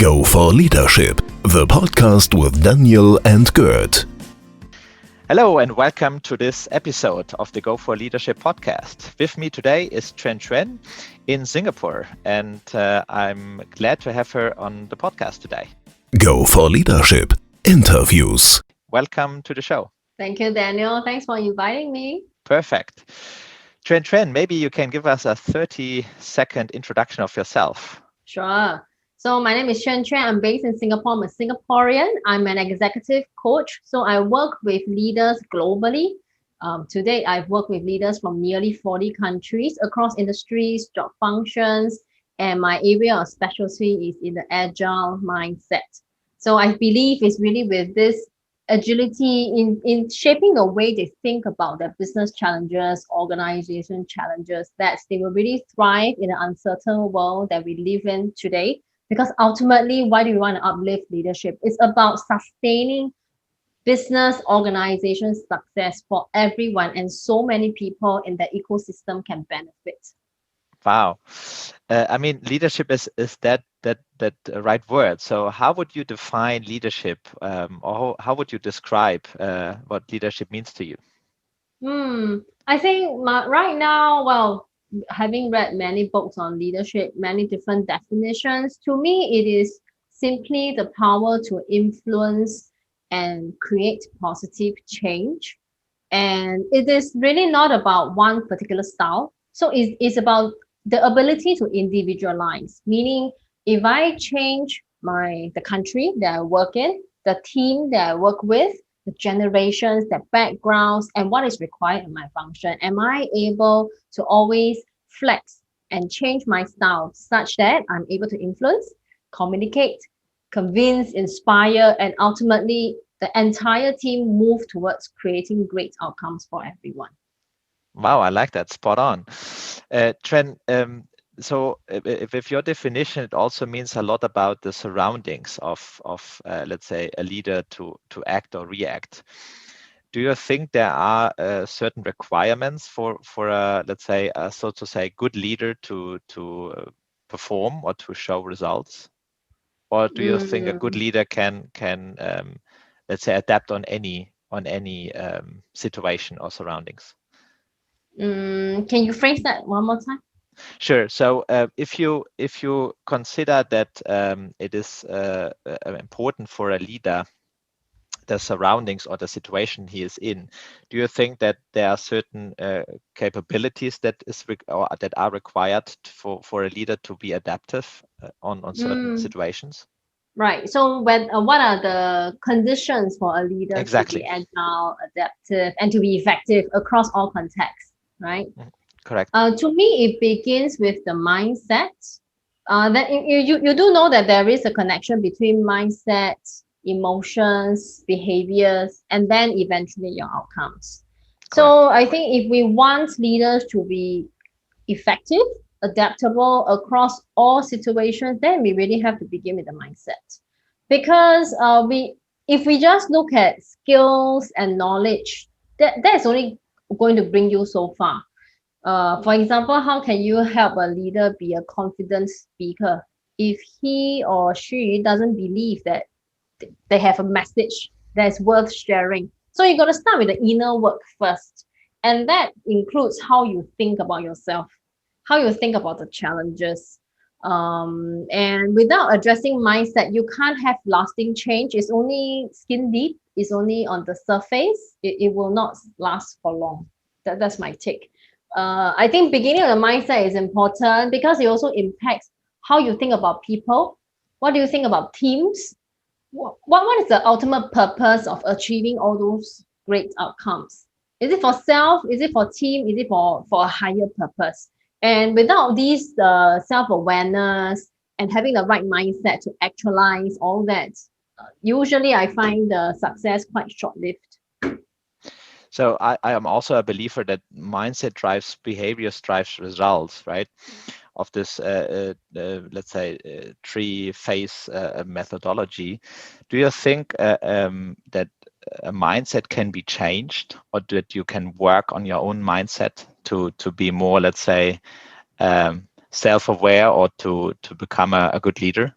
Go for Leadership, the podcast with Daniel and Gert. Hello and welcome to this episode of the Go4Leadership Podcast. With me today is Chuen Chuen in Singapore, and I'm glad to have her on the podcast today. Go for Leadership interviews. Welcome to the show. Thank you, Daniel. Thanks for inviting me. Perfect. Chuen Chuen, maybe you can give us a 30-second introduction of yourself. Sure. So my name is Chuen Chuen. I'm based in Singapore. I'm a Singaporean. I'm an executive coach. So I work with leaders globally. To date, I've worked with leaders from nearly 40 countries across industries, job functions, and my area of specialty is in the Agile mindset. So I believe it's really with this agility in shaping the way they think about their business challenges, organization challenges, that they will really thrive in an uncertain world that we live in today. Because ultimately, why do we want to uplift leadership? It's about sustaining business organization success for everyone, and so many people in the ecosystem can benefit. Wow. Leadership is that right word. So how would you define leadership, or how would you describe what leadership means to you? I think right now, having read many books on leadership, many different definitions, to me, it is simply the power to influence and create positive change. And it is really not about one particular style. So it's about the ability to individualize, meaning if I change the country that I work in, the team that I work with, the generations, the backgrounds, and what is required in my function, am I able to always flex and change my style such that I'm able to influence, communicate, convince, inspire, and ultimately the entire team move towards creating great outcomes for everyone. Wow, I like that. Spot on. Trent, so with your definition, it also means a lot about the surroundings of let's say, a leader to act or react. Do you think there are certain requirements for a, let's say, so to say, good leader to perform or to show results? Or do you think a good leader can let's say, adapt on any situation or surroundings? Can you phrase that one more time? Sure. So if you consider that it is important for a leader, the surroundings or the situation he is in, do you think that there are certain capabilities that are required for a leader to be adaptive on certain situations? Right. So what are the conditions for a leader to be agile, adaptive, and to be effective across all contexts? Right. Correct. To me, it begins with the mindset. That you do know that there is a connection between mindset, emotions, behaviors, and then eventually your outcomes. Correct. So I think if we want leaders to be effective, adaptable across all situations, then we really have to begin with the mindset. Because if we just look at skills and knowledge, that's only going to bring you so far. For example, how can you help a leader be a confident speaker if he or she doesn't believe that they have a message that's worth sharing? So you got to start with the inner work first. And that includes how you think about yourself, how you think about the challenges. And without addressing mindset, you can't have lasting change. It's only skin deep. It's only on the surface. It will not last for long. That's my take. I think beginning of the mindset is important because it also impacts how you think about people. What do you think about teams? What is the ultimate purpose of achieving all those great outcomes? Is it for self? Is it for team? Is it for a higher purpose? And without these self-awareness and having the right mindset to actualize all that, usually I find the success quite short-lived. So I am also a believer that mindset drives behaviors, drives results, right? Of this, let's say, three-phase methodology. Do you think that a mindset can be changed, or that you can work on your own mindset to be more, let's say, self-aware, or to become a good leader?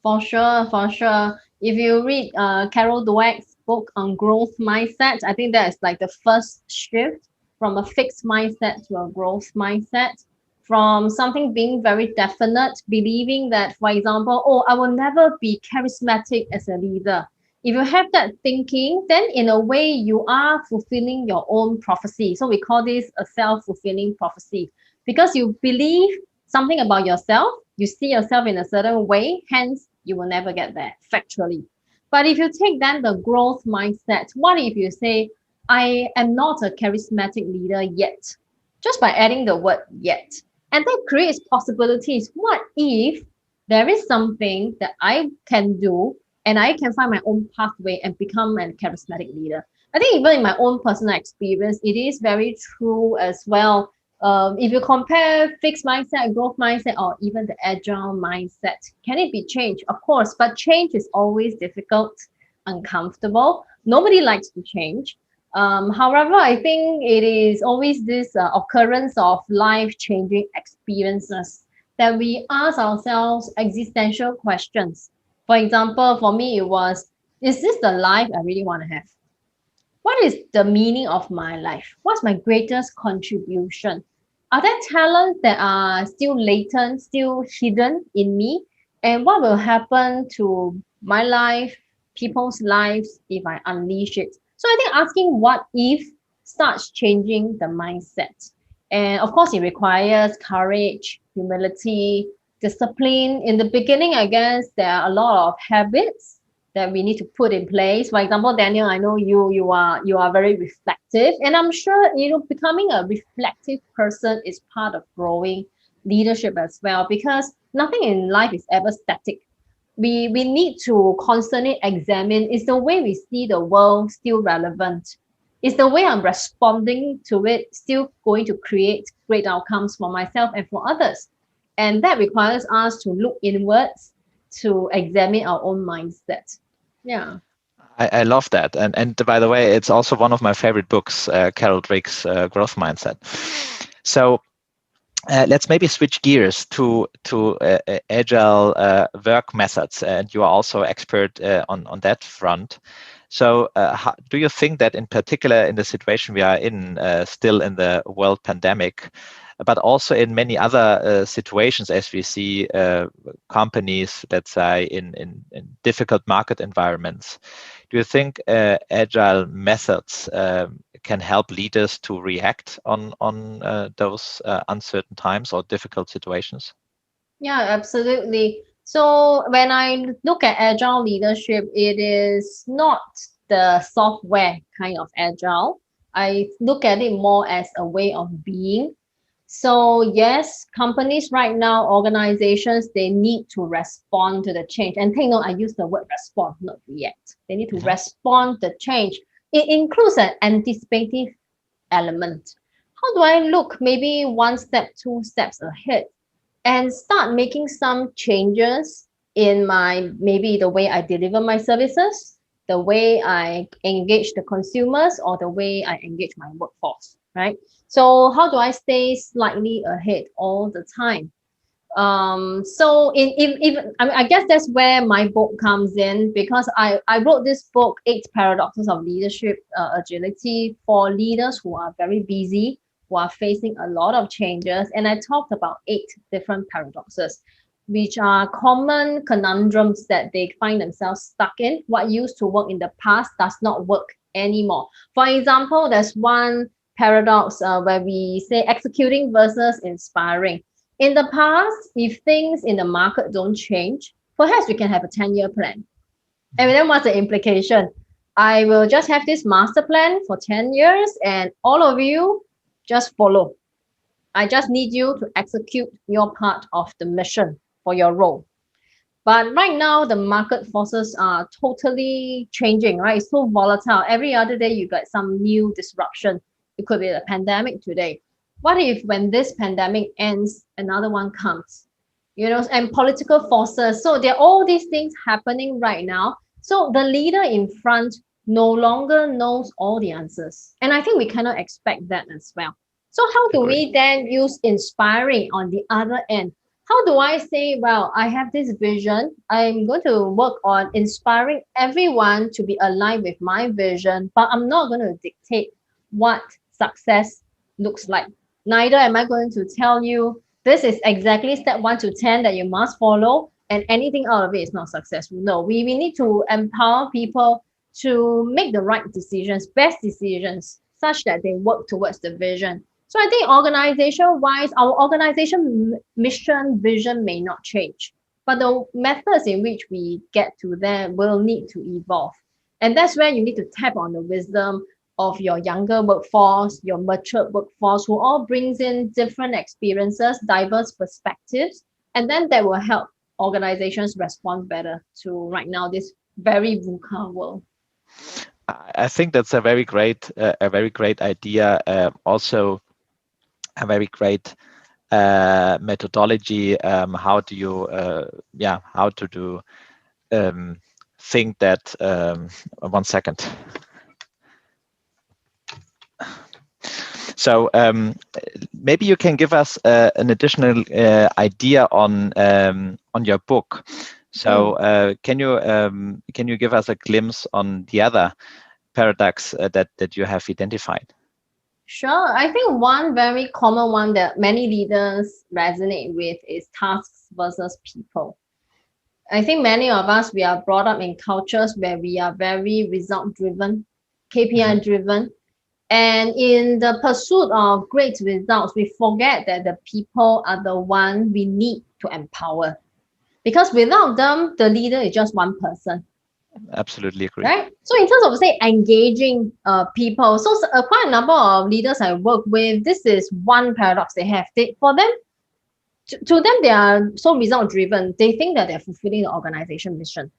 For sure, for sure. If you read Carol Dweck's book on growth mindset, I think that is like the first shift from a fixed mindset to a growth mindset. From something being very definite, believing that, for example, oh, I will never be charismatic as a leader. If you have that thinking, then in a way you are fulfilling your own prophecy. So we call this a self-fulfilling prophecy because you believe something about yourself, you see yourself in a certain way, hence you will never get there factually. But if you take then the growth mindset, what if you say, I am not a charismatic leader yet? Just by adding the word yet. And that creates possibilities. What if there is something that I can do and I can find my own pathway and become a charismatic leader? I think even in my own personal experience, it is very true as well. If you compare fixed mindset, growth mindset, or even the agile mindset, can it be changed? Of course, but change is always difficult, uncomfortable. Nobody likes to change. However, I think it is always this occurrence of life-changing experiences that we ask ourselves existential questions. For example, for me, it was, is this the life I really want to have? What is the meaning of my life? What's my greatest contribution? Are there talents that are still latent, still hidden in me? And what will happen to my life, people's lives, if I unleash it? So I think asking what if starts changing the mindset. And of course, it requires courage, humility, discipline. In the beginning, I guess there are a lot of habits that we need to put in place. For example, Daniel, I know you are very reflective, and I'm sure becoming a reflective person is part of growing leadership as well, because nothing in life is ever static. We need to constantly examine, is the way we see the world still relevant? Is the way I'm responding to it still going to create great outcomes for myself and for others? And that requires us to look inwards to examine our own mindset. Yeah. I love that. And by the way, it's also one of my favorite books, Carol Dweck's Growth Mindset. So let's maybe switch gears to agile work methods. And you are also expert on that front. So do you think that in particular in the situation we are in, still in the world pandemic, but also in many other situations as we see companies, let's say, in difficult market environments, do you think agile methods can help leaders to react on those uncertain times or difficult situations? Yeah, absolutely. So when I look at agile leadership, it is not the software kind of agile. I look at it more as a way of being. So yes, companies right now, organizations, they need to respond to the change. And take note, I use the word respond, not react. They need to respond to the change. It includes an anticipative element. How do I look maybe one step, two steps ahead and start making some changes in my, maybe the way I deliver my services, the way I engage the consumers, or the way I engage my workforce, right? So how do I stay slightly ahead all the time? So I guess that's where my book comes in, because I wrote this book, 8 Paradoxes of Leadership Agility, for leaders who are very busy, who are facing a lot of changes. And I talked about 8 different paradoxes, which are common conundrums that they find themselves stuck in. What used to work in the past does not work anymore. For example, there's one paradox where we say executing versus inspiring. In the past, if things in the market don't change, perhaps we can have a 10-year plan. And then what's the implication? I will just have this master plan for 10 years and all of you just follow. I just need you to execute your part of the mission for your role. But right now, the market forces are totally changing, right? It's so volatile. Every other day, you got some new disruption. It could be a pandemic today. What if when this pandemic ends, another one comes? And political forces. So there are all these things happening right now. So the leader in front no longer knows all the answers. And I think we cannot expect that as well. So how do we then use inspiring on the other end How do I say, well, I have this vision. I'm going to work on inspiring everyone to be aligned with my vision, but I'm not going to dictate what success looks like. Neither am I going to tell you this is exactly step 1 to 10 that you must follow, and anything out of it is not successful. No, we need to empower people to make the right decisions, best decisions, such that they work towards the vision. So I think organization-wise, our organization mission, vision may not change, but the methods in which we get to them will need to evolve. And that's where you need to tap on the wisdom of your younger workforce, your mature workforce, who all brings in different experiences, diverse perspectives, and then that will help organizations respond better to right now this very VUCA world. I think that's a very great idea. Also, a very great methodology. How do you, how to do think that? 1 second. So maybe you can give us an additional idea on your book. So can you give us a glimpse on the other paradox that you have identified? Sure. I think one very common one that many leaders resonate with is tasks versus people. I think many of us, we are brought up in cultures where we are very result driven, KPI driven. And in the pursuit of great results, we forget that the people are the one we need to empower. Because without them, the leader is just one person. Absolutely agree. Right? So in terms of, say, engaging people, so quite a number of leaders I work with, this is one paradox they have. For them, to them, they are so result driven. They think that they're fulfilling the organization mission.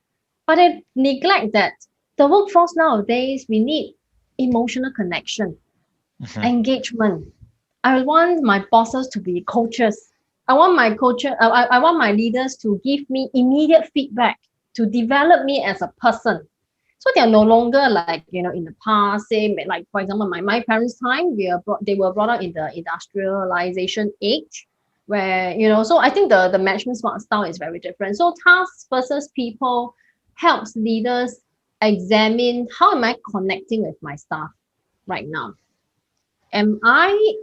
But they neglect that the workforce nowadays, we need emotional connection, engagement. I want my bosses to be coaches. I want my leaders to give me immediate feedback to develop me as a person. So they are no longer like, in the past, say, like, for example, my parents' time, they were brought up in the industrialization age, where, so I think the management style is very different. So tasks versus people helps leaders examine, how am I connecting with my staff right now? Am I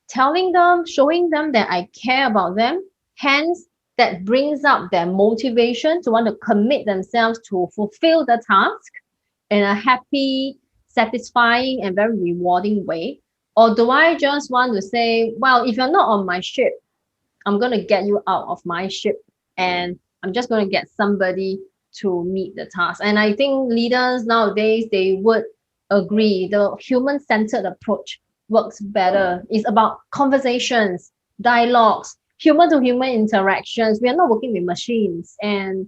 telling them, showing them that I care about them? Hence, that brings up their motivation to want to commit themselves to fulfill the task in a happy, satisfying, and very rewarding way? Or do I just want to say, well, if you're not on my ship, I'm going to get you out of my ship, and I'm just going to get somebody to meet the task. And I think leaders nowadays, they would agree the human-centered approach works better. It's about conversations, dialogues, human-to-human interactions. We are not working with machines. And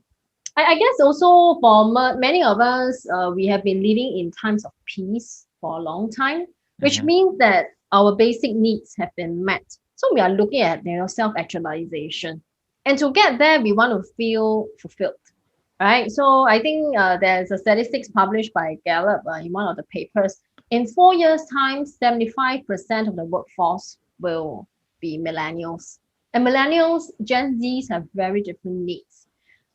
I guess also for many of us, we have been living in times of peace for a long time, which means that our basic needs have been met. So we are looking at self-actualization. And to get there, we want to feel fulfilled. Right. So I think there's a statistics published by Gallup in one of the papers. In 4 years' time, 75% of the workforce will be millennials. And millennials, Gen Zs, have very different needs.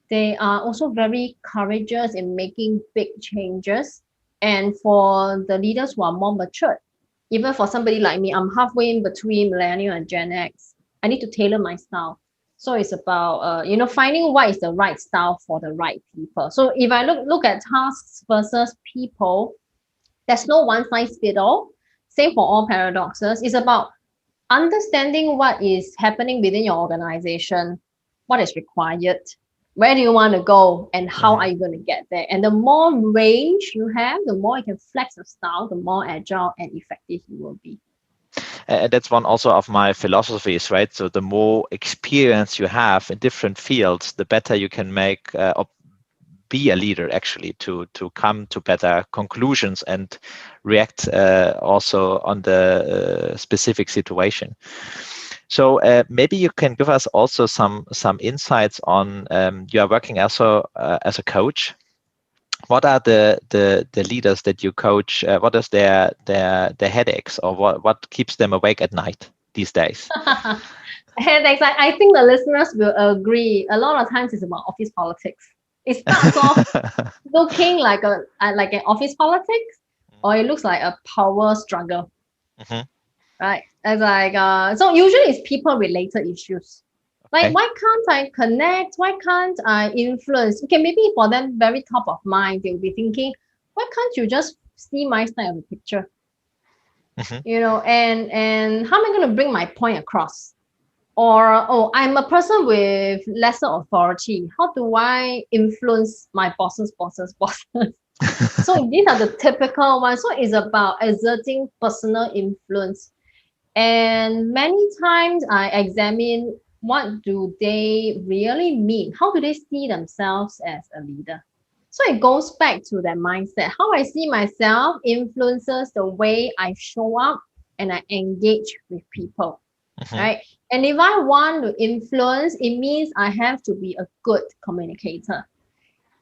They are also very courageous in making big changes. And for the leaders who are more mature, even for somebody like me, I'm halfway in between millennial and Gen X. I need to tailor my style. So it's about, finding what is the right style for the right people. So if I look at tasks versus people, there's no one size fits all. Same for all paradoxes. It's about understanding what is happening within your organization, what is required, where do you want to go, and how are you going to get there. And the more range you have, the more you can flex your style, the more agile and effective you will be. That's one also of my philosophies, right? So the more experience you have in different fields, the better you can make or be a leader, actually, to come to better conclusions and react also on the specific situation. So maybe you can give us also some insights on, you are working also as a coach. What are the leaders that you coach? What is their headaches, or what keeps them awake at night these days? And I think the listeners will agree. A lot of times it's about office politics. It starts off looking like an office politics, or it looks like a power struggle, Mhm. right? It's like so usually it's people related issues. Like, Okay. why can't I connect? Why can't I influence? Okay, maybe for them, very top of mind, they'll be thinking, why can't you just see my side of the picture? Mhm. And how am I going to bring my point across? Or, oh, I'm a person with lesser authority. How do I influence my bosses? So these are the typical ones. So it's about exerting personal influence. And many times I examine, what do they really mean? How do they see themselves as a leader? So it goes back to that mindset. How I see myself influences the way I show up and I engage with people, Mhm. right? And if I want to influence, it means I have to be a good communicator.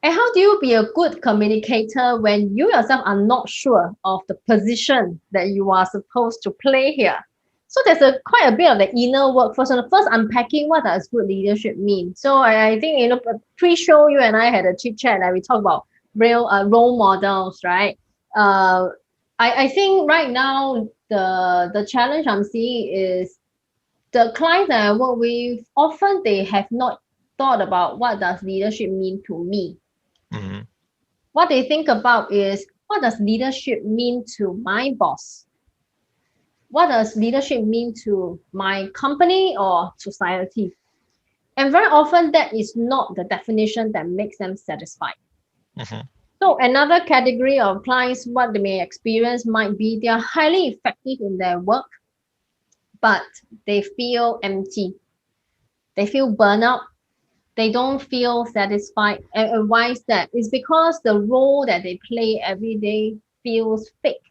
And how do you be a good communicator when you yourself are not sure of the position that you are supposed to play here? So there's quite a bit of the inner work first. So first unpacking, what does good leadership mean? So I think, pre-show, you and I had a chit chat and we talked about real role models, right? Uh, I think right now the challenge I'm seeing is the clients that I work with, often they have not thought about what does leadership mean to me. Mhm. What they think about is, what does leadership mean to my boss? What does leadership mean to my company or society? And very often that is not the definition that makes them satisfied. Mhm. So another category of clients, what they may experience might be they are highly effective in their work, but they feel empty. They feel burnout. They don't feel satisfied. And why is that? It's because the role that they play every day feels fake.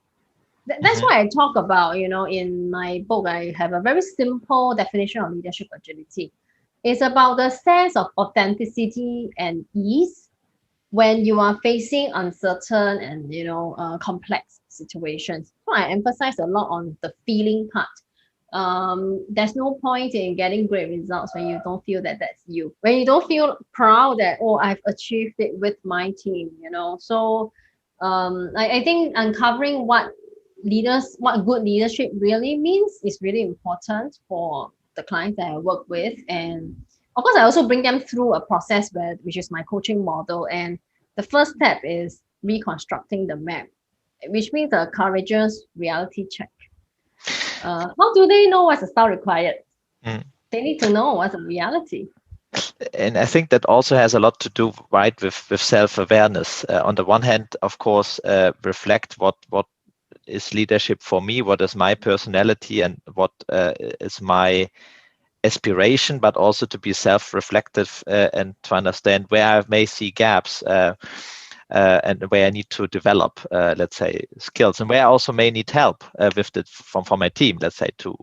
That's Mhm. why I talk about, in my book, I have a very simple definition of leadership agility. It's about the sense of authenticity and ease when you are facing uncertain and, complex situations. So I emphasize a lot on the feeling part. There's no point in getting great results when you don't feel that that's you, when you don't feel proud that, oh, I've achieved it with my team. So I think uncovering what good leadership really means is really important for the clients that I work with. And of course I also bring them through a process which is my coaching model. And the first step is reconstructing the map, which means a courageous reality check. How do they know what's the style required? Mm. They need to know what's the reality. And I think that also has a lot to do, right, with self-awareness. On the one hand, of course, reflect what is leadership for me, what is my personality, and what is my aspiration, but also to be self-reflective and to understand where I may see gaps and where I need to develop, let's say, skills, and where I also may need help with from my team, let's say, to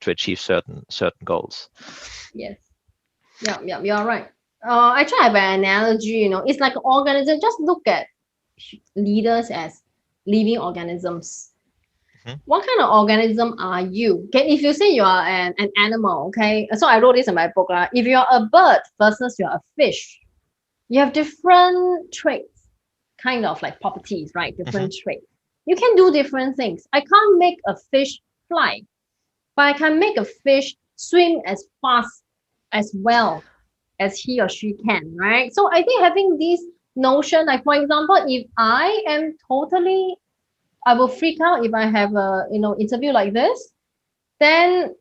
achieve certain goals. Yes. Yeah, you're right. Actually, I have an analogy. It's like an organism. Just look at leaders as living organisms. Mhm. What kind of organism are you? Okay, if you say you are an animal, okay. So I wrote this in my book. If you're a bird versus you're a fish, you have different traits, kind of like properties, right? Mhm. Different traits. You can do different things. I can't make a fish fly, but I can make a fish swim as fast as well as he or she can, right? So I think having this notion, like for example, if I am totally, I will freak out if I have a interview like this, then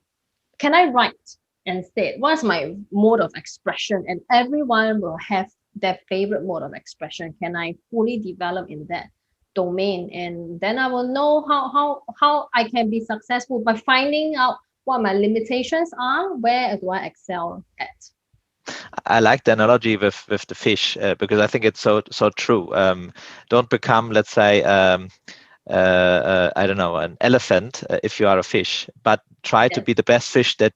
can I write instead? What's my mode of expression? And everyone will have their favorite mode of expression. Can I fully develop in that domain? And then I will know how I can be successful by finding out what my limitations are, where do I excel at. I like the analogy with the fish because I think it's so true. Don't become, let's say, I don't know, an elephant if you are a fish, but try to Yes. be the best fish that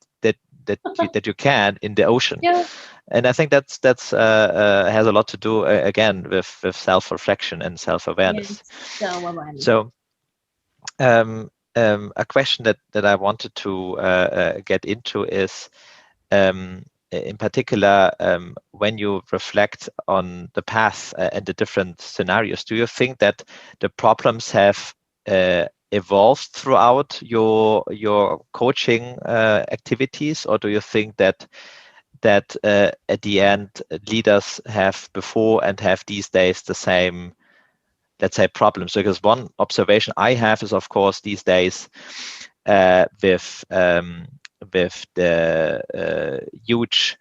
you can in the ocean. Yeah. And I think that's has a lot to do again with self-reflection and self-awareness. Yes. So what about So a question that I wanted to get into is, in particular, when you reflect on the past and the different scenarios, do you think that the problems have evolved throughout your coaching activities, or do you think that at the end leaders have before and have these days the same, let's say, problems? Because one observation I have is, of course, these days with the huge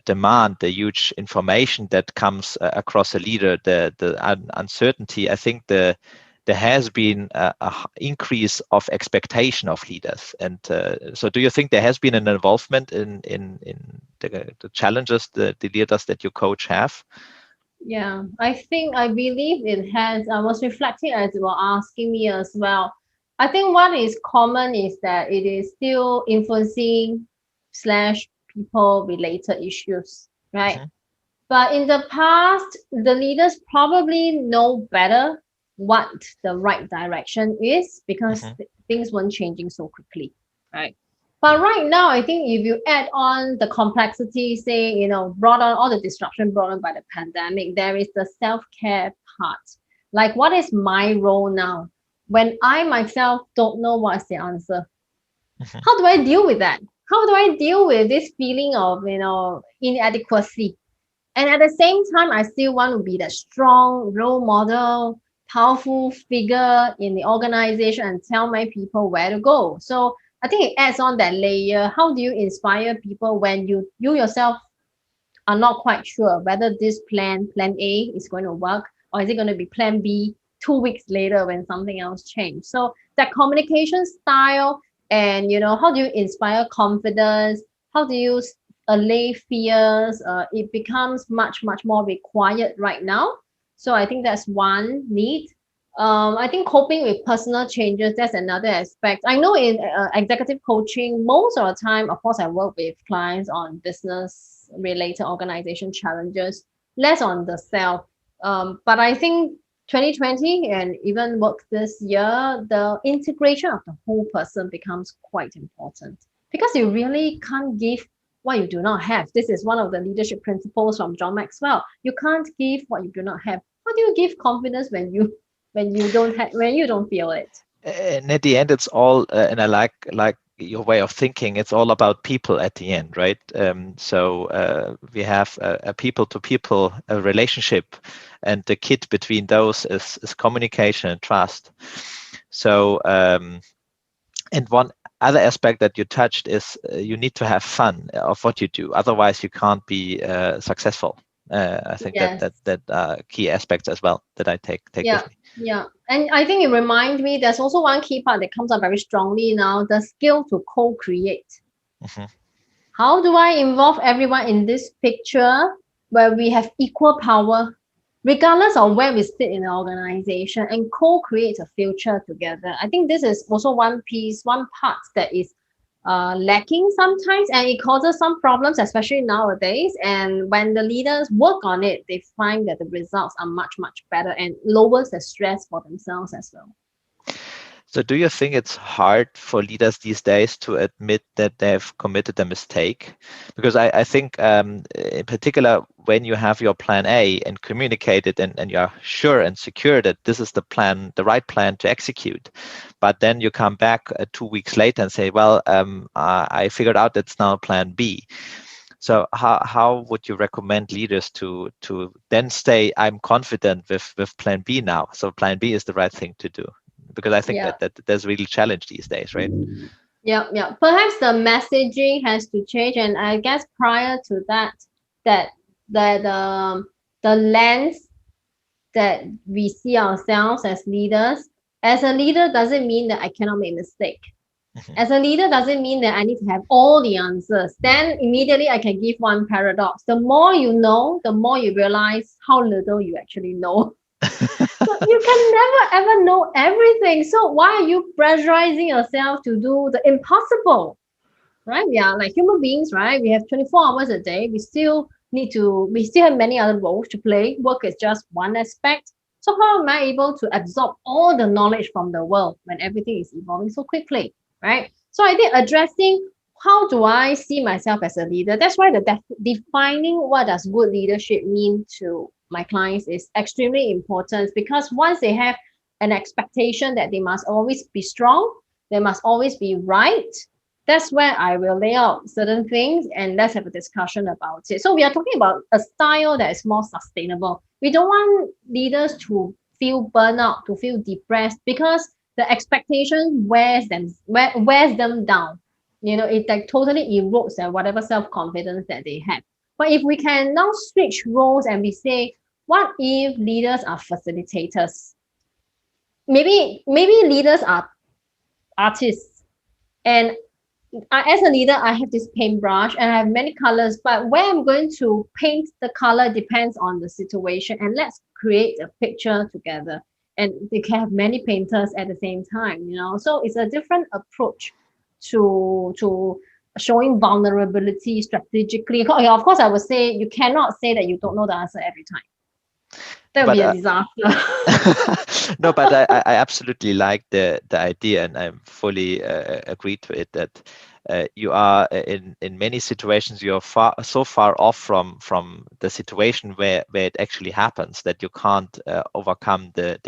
demand, the huge information that comes across a leader, the uncertainty. I think there has been a increase of expectation of leaders, and so do you think there has been an involvement in the challenges the leaders that you coach have? Yeah, I believe it has. I was reflecting as you were asking me as well. I think what is common is that it is still influencing slash people related issues, right? Mhm. But in the past, the leaders probably know better what the right direction is because Mhm. things weren't changing so quickly, right? But right now, I think if you add on the complexity, say, brought on all the disruption brought on by the pandemic, there is the self-care part. Like, what is my role now? When I myself don't know what's the answer, Mhm. how do I deal with that? How do I deal with this feeling of, inadequacy? And at the same time, I still want to be that strong role model, powerful figure in the organization and tell my people where to go. So I think it adds on that layer. How do you inspire people when you yourself are not quite sure whether this plan A, is going to work, or is it going to be plan B 2 weeks later when something else changed? So that communication style and, how do you inspire confidence? How do you allay fears? It becomes much, much more required right now. So I think that's one need. I think coping with personal changes, that's another aspect. I know in executive coaching, most of the time, of course, I work with clients on business related organization challenges, less on the self. But I think 2020 and even work this year, the integration of the whole person becomes quite important because you really can't give what you do not have. This is one of the leadership principles from John Maxwell. You can't give what you do not have. How do you give confidence when you don't feel it? And at the end, it's all, and I like your way of thinking. It's all about people at the end, right? So we have a people-to-people relationship, and the kit between those is communication and trust. So and one other aspect that you touched is you need to have fun of what you do. Otherwise, you can't be successful. I think Yes. that key aspects as well that I take Yeah. with me. Yeah. And I think it reminds me there's also one key part that comes up very strongly now, the skill to co-create. Mhm. How do I involve everyone in this picture where we have equal power, regardless of where we sit in the organization, and co-create a future together? I think this is also one piece, one part that is lacking sometimes, and it causes some problems, especially nowadays. And when the leaders work on it, they find that the results are much, much better and lowers the stress for themselves as well. So do you think it's hard for leaders these days to admit that they've committed a mistake? Because I think in particular, when you have your plan A and communicate it and you're sure and secure that this is the plan, the right plan to execute, but then you come back 2 weeks later and say, well, I figured out it's now plan B. So how would you recommend leaders to then stay, I'm confident with plan B now. So plan B is the right thing to do. Because I think Yeah. that there's really challenge these days, right? Yeah. Perhaps the messaging has to change, and I guess prior to that, that the lens that we see ourselves as leaders. As a leader doesn't mean that I cannot make mistake. Mhm. As a leader doesn't mean that I need to have all the answers. Then immediately I can give one paradox. The more you know, the more you realize how little you actually know. So you can never ever know everything. So why are you pressurizing yourself to do the impossible? Right? We are like human beings, right? We have 24 hours a day. We still have many other roles to play. Work is just one aspect. So how am I able to absorb all the knowledge from the world when everything is evolving so quickly? Right? So I think addressing how do I see myself as a leader? That's why defining what does good leadership mean to my clients is extremely important, because once they have an expectation that they must always be strong, they must always be right, that's where I will lay out certain things and let's have a discussion about it. So we are talking about a style that is more sustainable. We don't want leaders to feel burnout, to feel depressed, because the expectation wears them down. It like totally erodes their whatever self-confidence that they have. But if we can now switch roles and we say, what if leaders are facilitators? Maybe leaders are artists, and as a leader, I have this paintbrush and I have many colors, but where I'm going to paint the color depends on the situation, and let's create a picture together. And they can have many painters at the same time, so it's a different approach to showing vulnerability strategically. Of course, I would say you cannot say that you don't know the answer every time. That would be a disaster. No, but I absolutely like the idea, and I fully agree to it, that you are in many situations, you are so far off from the situation where it actually happens that you can't overcome the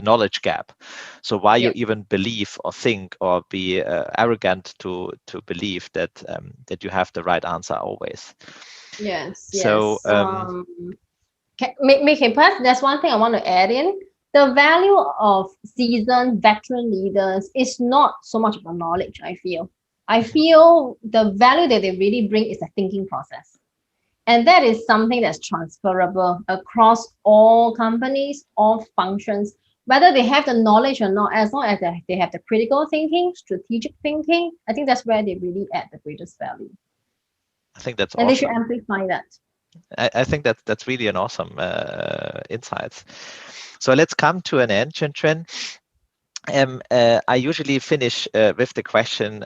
knowledge gap. So why you even believe or think or be arrogant to believe that you have the right answer always. Yes. So that's one thing I want to add in. The value of seasoned veteran leaders is not so much about knowledge, I feel the value that they really bring is a thinking process. And that is something that's transferable across all companies, all functions, whether they have the knowledge or not, as long as they have the critical thinking, strategic thinking. I think that's where they really add the greatest value. I think that's and awesome. They should amplify that. I think that's really an awesome insights. So let's come to an end, Chuen Chuen. I usually finish with the question: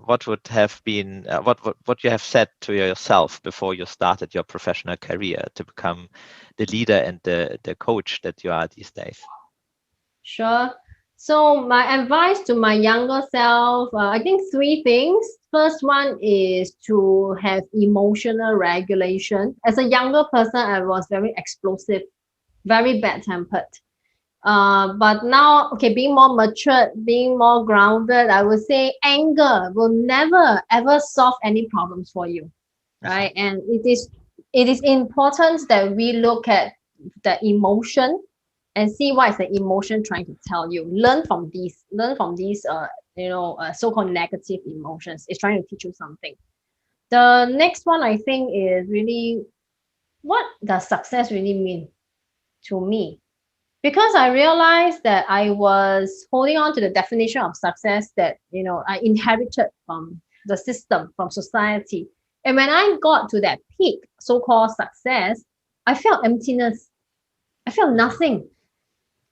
what would have been what you have said to yourself before you started your professional career to become the leader and the coach that you are these days? Sure. So my advice to my younger self, I think 3 things. First one is to have emotional regulation. As a younger person, I was very explosive, very bad-tempered. But now, being more matured, being more grounded, I would say anger will never ever solve any problems for you, right? And it is important that we look at the emotion and see what is the emotion trying to tell you. Learn from these so-called negative emotions. It's trying to teach you something. The next one, I think, is really, what does success really mean to me? Because I realized that I was holding on to the definition of success that I inherited from the system, from society. And when I got to that peak, so-called success, I felt emptiness. I felt nothing.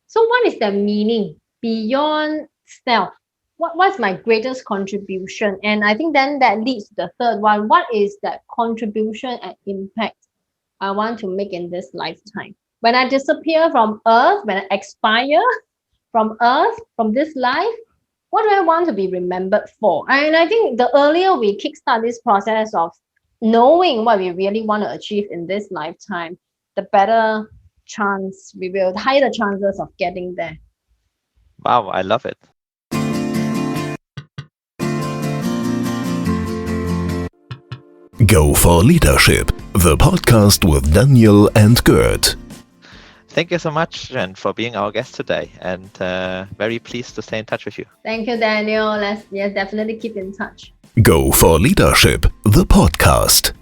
So what is the meaning beyond self? What's my greatest contribution? And I think then that leads to the third one. What is that contribution and impact I want to make in this lifetime? When I disappear from earth, when I expire from earth, from this life, what do I want to be remembered for? And I think the earlier we kickstart this process of knowing what we really want to achieve in this lifetime, the better chance we will, the higher the chances of getting there. Wow, I love it. Go4Leadership, the podcast with Daniel and Gert. Thank you so much, Chen, for being our guest today, and very pleased to stay in touch with you. Thank you, Daniel. Let's definitely keep in touch. Go4Leadership, the podcast.